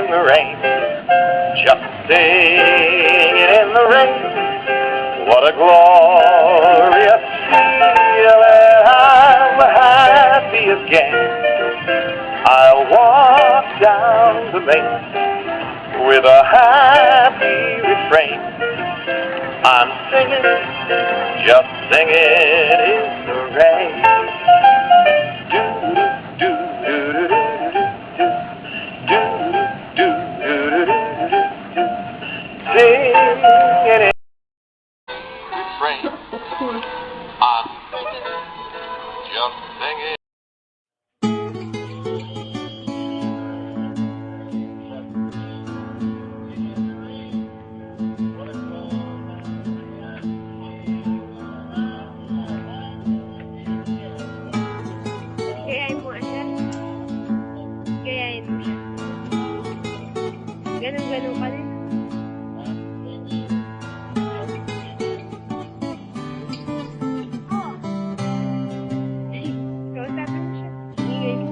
in the rain, just singing in the rain. What a glorious feeling, I'm happy again. I'll walk down the lane with a happy refrain. I'm singing, just singing in the rain. Singing in refrain. I'm singing, just singing. Gayahin mo, Asher. Gayahin mo siya. Ganun-ganun ka din. Kausapin mo siya. Ingay mo.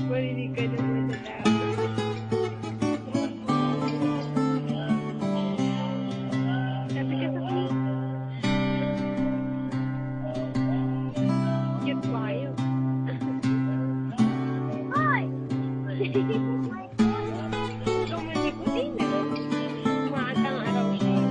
Marinig ka naman sa tao. Sabi ka sa kanya. Cute ba kayo? Hi! Ikaw manikutin na. Umaatang araw siya.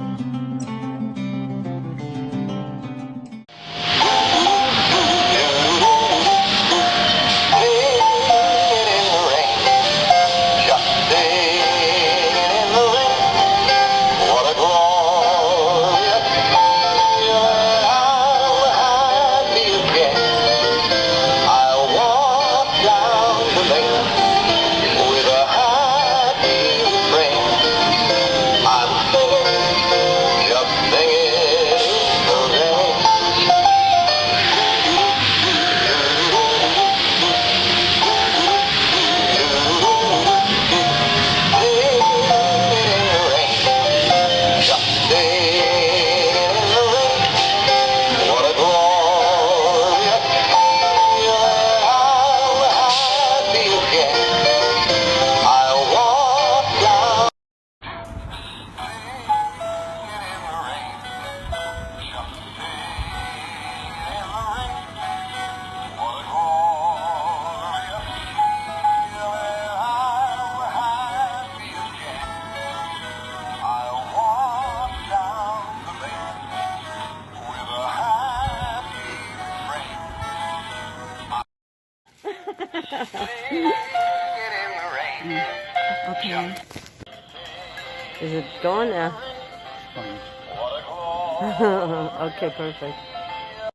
Okay. Is it gone? What a Okay, perfect.